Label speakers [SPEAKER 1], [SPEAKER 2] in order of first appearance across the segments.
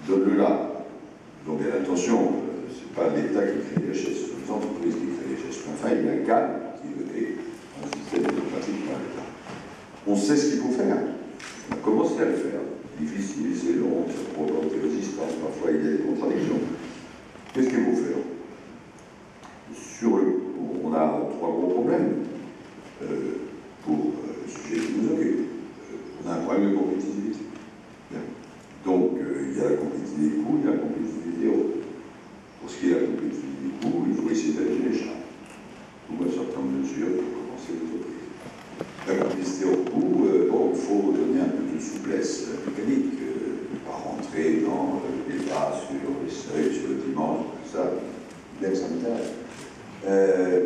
[SPEAKER 1] donne-le là. Donc, bien attention, ce n'est pas l'État qui crée les richesses, c'est les entreprises qui créent les richesses. Enfin, il y a un cadre qui est donné, un système démocratique par l'État. On sait ce qu'il faut faire. On a commencé à le faire. Difficile, c'est long, ça provoque des résistances, parfois il y a des contradictions. Qu'est-ce qu'il faut faire? On a trois gros problèmes pour le sujet qui nous occupe. On a un problème de compétitivité. Donc, il y a la compétitivité des coûts, il y a la compétitivité des hauts. Pour ce qui est de la compétitivité des coûts, il faut essayer d'alléger les charges. Donc, un certain nombre de mesures pour commencer l'entreprise. La compétitivité au coût, il faut donner un peu de souplesse mécanique, pas rentrer dans le débat sur les seuils, sur le dimanche, tout ça, bien que ça m'intéresse.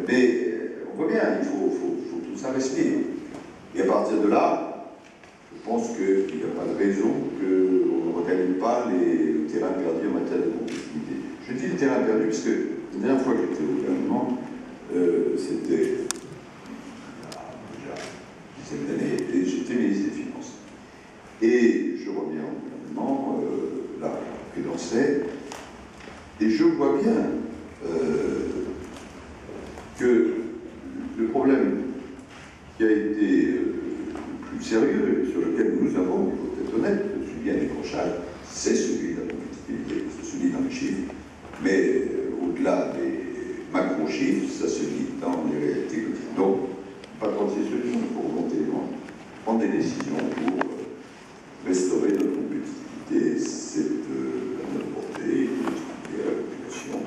[SPEAKER 1] Mais on voit bien, il faut tout ça respire. Et à partir de là, je pense qu'il n'y a pas de raison qu'on ne regagne pas le terrain perdu en matière de compétitivité. Je dis le terrain perdu parce que la dernière fois que j'étais au gouvernement, c'était déjà une dizaine d'années, et j'étais ministre des Finances. Et je reviens au gouvernement, là, je prédançais, et je vois bien que le problème qui a été le plus sérieux, sur lequel nous avons, il faut être honnête, subi un décrochage, c'est celui de la compétitivité, c'est celui dans les chiffres, mais au-delà des macro-chiffres, ça se lit dans les réalités quotidiennes. Donc, pas prendre ces solutions pour remonter les ventes, prendre des décisions pour restaurer notre compétitivité, c'est à notre portée, et à la population,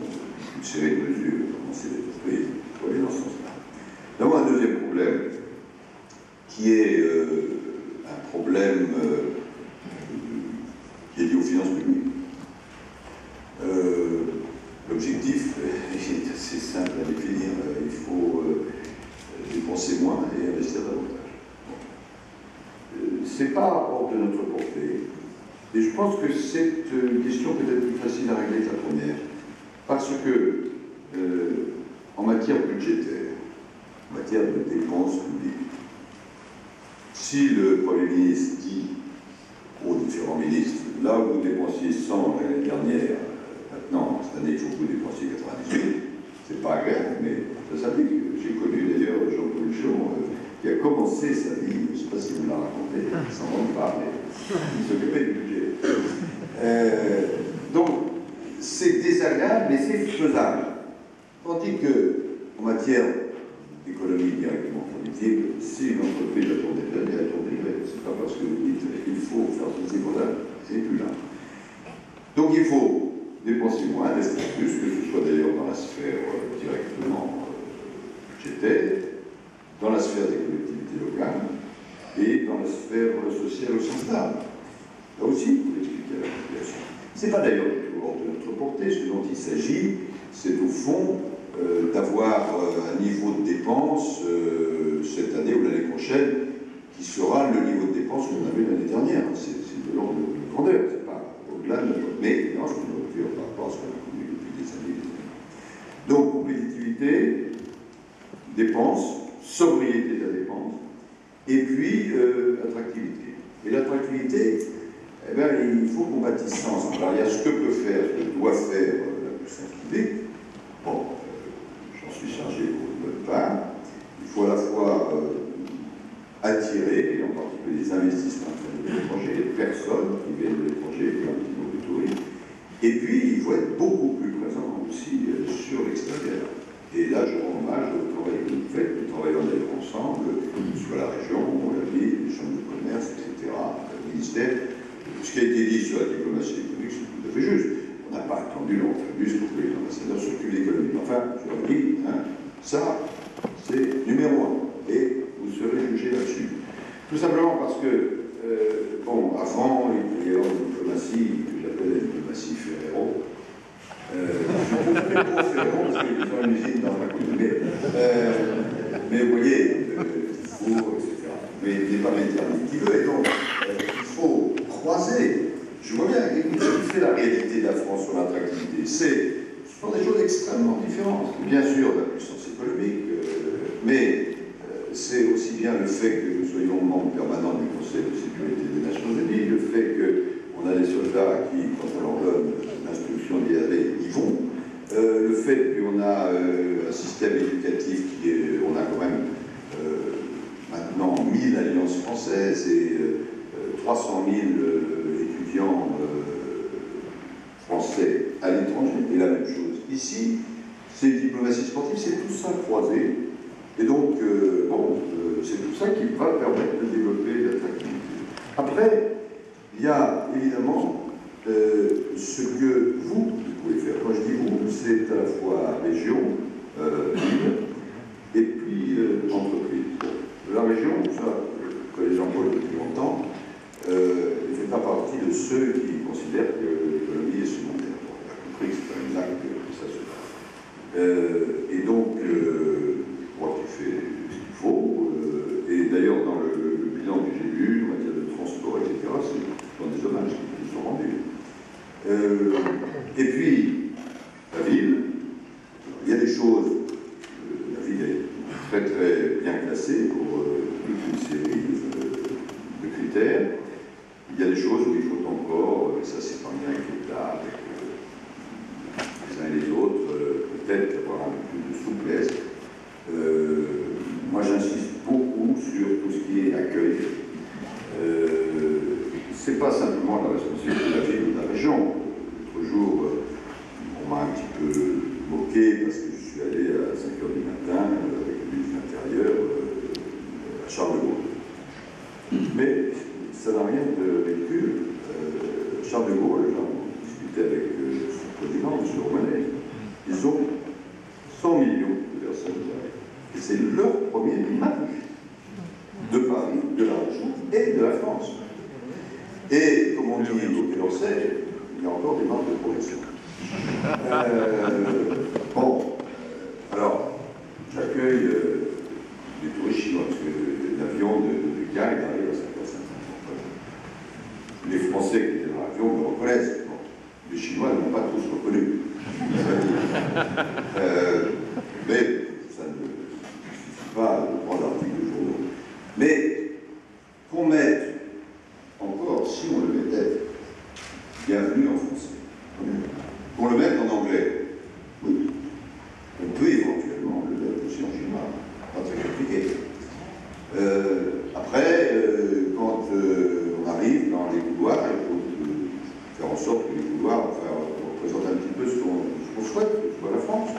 [SPEAKER 1] une série de mesures, commencer à être prises pour aller dans ce sens-là. Nous avons un deuxième problème, qui est un problème qui est lié aux finances publiques. L'objectif est assez simple à définir, il faut dépenser moins et investir davantage. Ce n'est pas hors de notre portée, et je pense que c'est une question peut-être plus facile à régler que la première, parce que en matière budgétaire, en matière de dépenses publiques, si le Premier ministre dit aux différents ministres, là où vous dépensiez 100 l'année dernière, maintenant, cette année, il faut que vous dépensiez 98, c'est pas agréable, mais ça s'applique. J'ai connu d'ailleurs Jean-Paul Jean, qui a commencé sa vie, je ne sais pas si vous l'a raconté, sans m'en parler, il s'occupait du budget. Donc, c'est désagréable, mais c'est faisable. Tandis qu'en matière d'économie directement politique, si une entreprise a tourné de l'année, elle a tourné de l'année. C'est pas parce que vous dites qu'il faut faire ceci pour là, c'est plus là. Donc il faut dépenser moins, investir plus, que ce soit d'ailleurs dans la sphère directement budgétaire, dans la sphère des collectivités locales et dans la sphère sociale au sens large. Là aussi, il faut expliquer à la population. Ce n'est pas d'ailleurs du tout hors de notre portée. Ce dont il s'agit, c'est au fond d'avoir un niveau de dépenses cette année ou l'année prochaine qui sera le niveau de dépenses qu'on avait l'année dernière. C'est de l'ordre de grandeur, c'est pas au-delà de notre... Mais non, c'est une rupture par rapport à ce qu'on a connu depuis des années et des années. Donc, compétitivité, dépenses, sobriété de la dépense, et puis attractivité. Et l'attractivité, eh bien, il faut qu'on bâtisse ça ensemble. Alors, il y a ce que peut faire, ce que doit faire la puissance publique. Bon, j'en suis chargé pour une bonne part. Il faut à la fois attirer, et en particulier des investissements de l'étranger, des personnes qui viennent de l'étranger, un petit nombre de touristes. Et puis, il faut être beaucoup plus présent aussi sur l'extérieur. Et là, je rends hommage au travail que vous faites, nous travaillons d'ailleurs ensemble, soit la région, la ville, les chambres de commerce, etc., le ministère. Ce qui a été dit sur la diplomatie économique, c'est tout à fait juste. On n'a pas attendu l'entreprise pour que les ambassadeurs s'occupent de l'économie. Enfin, je leur dis, ça, c'est numéro un. Et vous serez jugé là-dessus. Tout simplement parce que, bon, avant, il y avait une diplomatie que j'appelle la diplomatie Ferrero. Je ne fais pas trop Ferrero parce qu'ils ont une usine dans ma commune. Mais vous voyez, il faut, etc. Mais il n'est pas méternité qui veut. Et donc, il faut croiser. Je vois bien, écoutez, ce qui fait la réalité de la France sur l'attractivité, ce sont des choses extrêmement différentes. Bien sûr, la puissance économique, mais c'est aussi bien le fait que nous soyons membres permanents du Conseil de sécurité des Nations Unies, le fait qu'on a des soldats qui, quand on leur système éducatif on a quand même maintenant 1000 alliances françaises et 300 000 étudiants français à l'étranger, et la même chose ici. C'est diplomatie sportive, c'est tout ça croisé, et donc c'est tout ça qui va permettre de développer l'attractivité. Après, il y a évidemment ce que vous pouvez faire. Quand je dis vous, c'est à la fois région, ville, et puis entreprise. La région, ça, que les gens voient depuis longtemps, ne fait pas partie de ceux qui considèrent que l'économie est secondaire. Bon, on a compris que c'est pas exact que ça se passe. Et donc, je crois qu'il fait ce qu'il faut. Et d'ailleurs, dans le bilan que j'ai lu, en matière de transport, etc., c'est dans des hommages qui sont rendus. Et puis, la ville, il y a des choses, la ville est très très bien classée pour toute une série de critères. Il y a des choses où il faut encore, et ça c'est pas bien avec l'État, avec les uns et les autres, peut-être avoir un peu plus de souplesse. Moi j'insiste beaucoup sur tout ce qui est accueil. C'est pas simplement la responsabilité de la ville ou de la région. L'autre jour, on m'a un petit peu moqué parce que je suis allé à 5 h du matin avec le ministre de l'Intérieur à Charles de Gaulle. Mais ça n'a rien de ridicule. Charles de Gaulle, j'en discutais avec son président, M. Romanet, ils ont 100 millions de personnes. Et c'est leur premier image de Paris, de la région et de la France. Et, comme on dit au Quai d'Orsay, il y a encore des marques de progression. Bon, alors, j'accueille les touristes chinois, parce que l'avion de Cannes arrive à 5h50. Les Français qui étaient dans l'avion me reconnaissent. Bon, les Chinois ne m'ont pas tous reconnu. Mais ça ne suffit pas de prendre l'article de journaux. Mais qu'on mette encore, si on le mettait, bienvenue en français, qu'on le mette en anglais, oui, on peut éventuellement le mettre aussi en chinois, pas très compliqué. Après, quand on arrive dans les couloirs, il faut faire en sorte que les couloirs représentent un petit peu ce qu'on souhaite, que ce soit la France.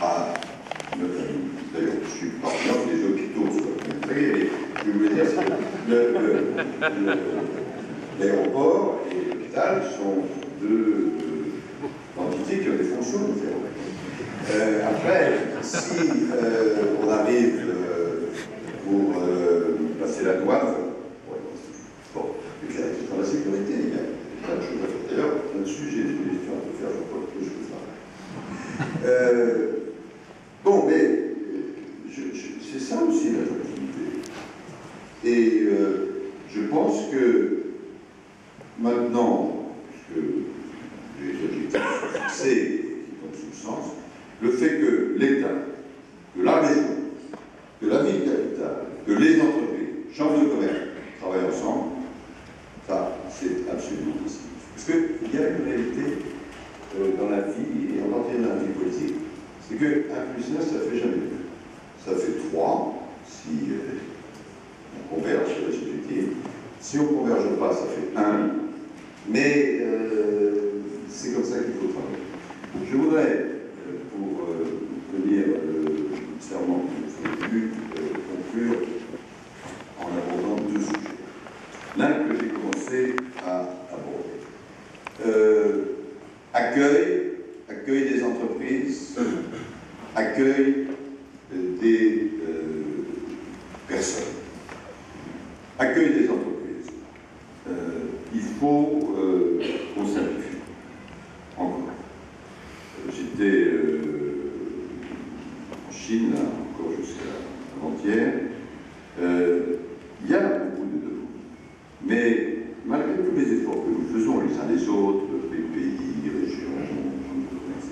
[SPEAKER 1] Ah, d'ailleurs, je suis partisan que les hôpitaux soient bien créés, mais je voulais dire, l'aéroport et l'hôpital sont deux entités qui ont des fonctions différentes. Après, si on arrive pour passer la douane, bon, et puis dans la sécurité, il y a plein de choses à faire. D'ailleurs, là-dessus, j'ai des suggestions à faire, je crois que je fais ça. Bon, mais c'est ça aussi l'attractivité. Et je pense que maintenant, puisque les objectifs sont fixés et qui tombent sous le sens, le fait que l'État, que la région, que la ville capitale, que les entreprises, chambres de commerce travaillent ensemble, ça, c'est absolument possible. Parce qu'il y a une réalité dans la vie, et en particulier dans la vie politique, c'est que 1 plus 1, ça fait jamais 2. Ça fait 3, si on converge sur les objectifs. Si on ne converge pas, ça fait 1. Mais c'est comme ça qu'il faut travailler. Je voudrais, pour tenir le serment que je début, conclure en abordant 2 sujets. L'un que j'ai commencé à aborder. Accueil des entreprises, accueil des personnes. Accueil des entreprises. Il faut qu'on simplifie. Encore. J'étais en Chine, là, encore jusqu'à avant-hier. Il y a beaucoup de demandes. Mais malgré tous les efforts que nous faisons les uns les autres, pays, régions, etc.,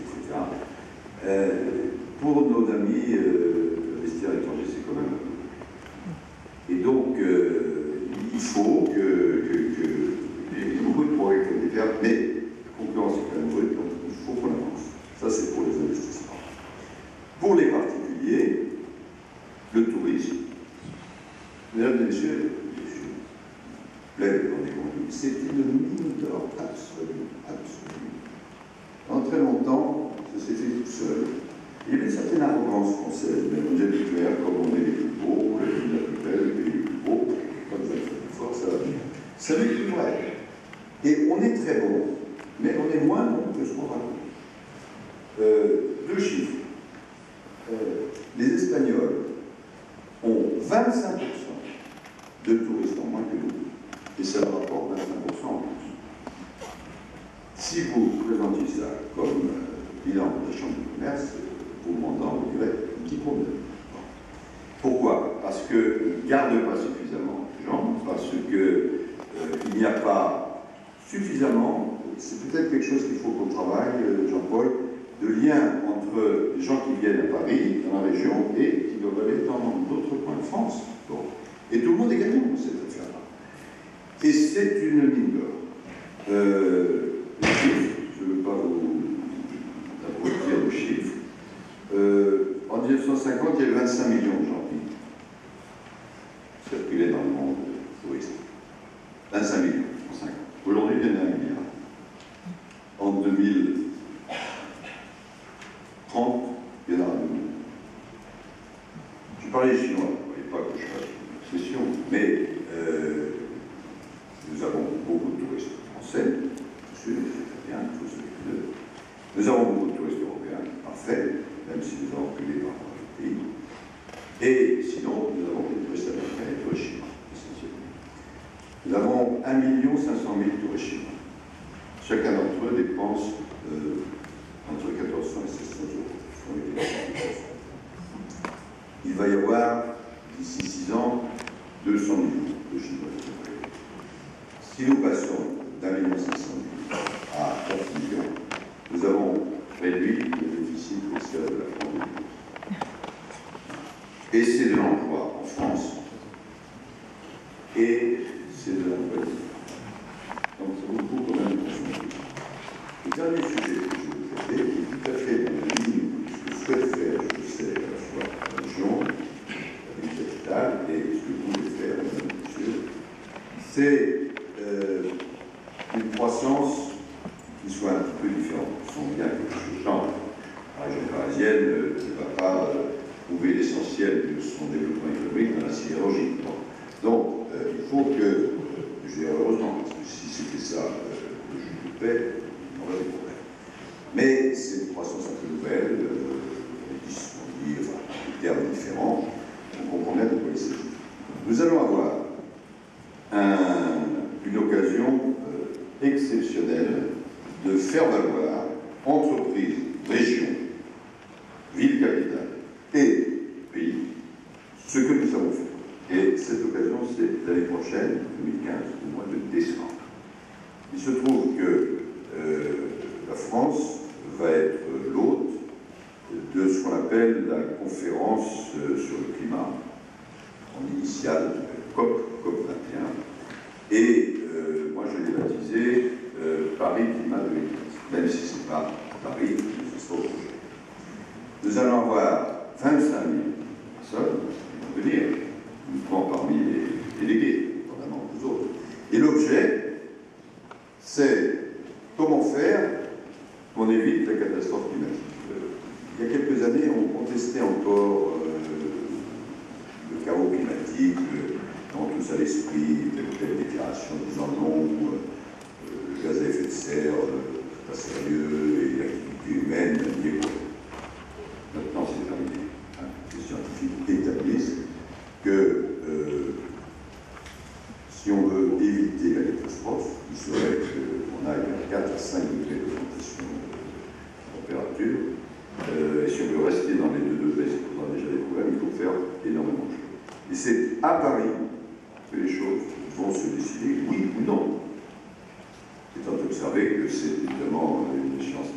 [SPEAKER 1] pour nos amis investir à l'étranger, c'est quand même un peu. Et donc, il faut il y a beaucoup de progrès qui ont été faits, mais la concurrence est quand même rude, donc il faut qu'on avance. Ça, c'est pour les investissements. Pour vendu. C'était une mine d'or absolue, absolue. Pendant très longtemps, ça s'est fait tout seul. Il y avait une certaine arrogance française, mais on est habitué, comme on est les plus beaux, la ville la plus belle, le pays le plus beau, comme ça fait plus fort, ça va bien. Ça n'est plus vrai. Et on est très bon, mais on est moins bon que ce qu'on raconte. Deux chiffres. Les Espagnols ont 25% de touristes en moins que nous, et ça leur apporte 25% en plus. Si vous présentiez ça comme bilan de la Chambre de commerce, vous demandant, vous direz, petit problème. Pourquoi? Parce qu'ils ne gardent pas suffisamment de gens, parce qu'il n'y a pas suffisamment, c'est peut-être quelque chose qu'il faut qu'on travaille, Jean-Paul, de lien entre les gens qui viennent à Paris, dans la région, et qui doivent aller dans d'autres coins de France. Bon. Et tout le monde est gagnant dans cette affaire-là. Et c'est une mine d'or. Les chiffres, je ne veux pas vous dire le chiffre. En 1950, il y avait 25 millions de gens qui circulaient dans le monde touristique. 25 millions en 50. Aujourd'hui, il y en a 1 milliard. En 2030, il y en aura 2 millions. Je parlais des Chinois, vous ne voyez pas que je fasse une obsession, mais nous avons beaucoup de touristes français, bien sûr, c'est bien, il faut s'occuper d'eux. Nous avons beaucoup de touristes européens, parfait, même si nous avons reculé par rapport à pays. Et sinon, nous avons des touristes américains et des touristes chinois, essentiellement. Nous avons 1 500 000 touristes chinois. Chacun d'entre eux dépense entre 1 400 et 700 euros. Il va y avoir, d'ici 6 ans, 200 millions de Chinois. Si nous passons d'1 500 000 à 4 millions, nous avons réduit le déficit fiscal de la France. Et c'est de l'emploi en France. Et c'est de l'emploi. Donc ça vaut le coup quand même de consommer. Le dernier sujet que je vais vous traiter est tout à fait dans la ligne de ce que souhaite faire, je le sais, à la fois la région, la ville capitale, et ce que vous voulez faire, mesdames et messieurs, c'est une croissance qui soit un petit peu différente. On sent bien que ce genre, la région parisienne ne va pas trouver l'essentiel de son développement économique dans la sidérurgie. Donc, il faut que, je dirais heureusement, parce que si c'était ça le jeu de paix, on aurait des problèmes. Mais c'est une croissance un peu nouvelle, on dit, enfin, des termes différents, on comprend bien de quoi il s'agit. Nous allons avoir une occasion exceptionnelle de faire valoir entreprises, régions, ville capitale et pays, ce que nous savons faire. Et cette occasion, c'est l'année prochaine, 2015, au mois de décembre. Il se trouve que la France va être l'hôte de ce qu'on appelle la conférence sur le climat, en initiale, COP21. Et moi, je l'ai baptisé Paris Climat 2015, même si ce n'est pas Paris, mais ce sera au projet. Nous allons avoir 25 000 personnes qui vont venir, uniquement parmi les délégués, notamment vous autres. Et l'objet, c'est comment faire qu'on évite la catastrophe climatique. Il y a quelques années, on contestait encore le chaos climatique, dans tous à l'esprit, telle déclaration disant non, le gaz à effet de serre, c'est pas sérieux, et l'activité humaine n'y est pas. Maintenant, c'est terminé. Les scientifiques établissent que si on veut éviter la catastrophe, il serait qu'on aille à 4 à 5 degrés d'augmentation de température, et si on veut rester dans les 2 degrés, c'est qu'on a déjà des problèmes, il faut faire énormément de choses. Et c'est à Paris que les choses vont se décider, oui ou non. Étant observé que c'est évidemment une échéance,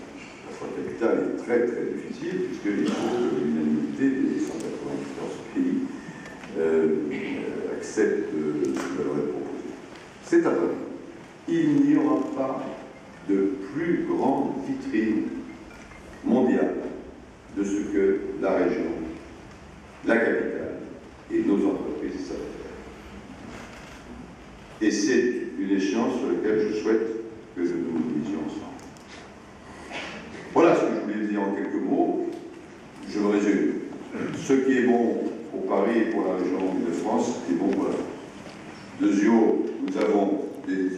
[SPEAKER 1] la fois capitale est très très difficile, puisqu'il faut que l'unanimité des 194 pays accepte ce qui va leur être proposé. C'est à Paris. Il n'y aura pas de plus grande vitrine mondiale de ce que la région, la capitale et nos entreprises savent faire. Et c'est une une échéance sur laquelle je souhaite que nous nous mobilisions ensemble. Voilà ce que je voulais dire en quelques mots. Je me résume. Ce qui est bon pour Paris et pour la région de France est bon pour la France. Deuxièmement, nous avons des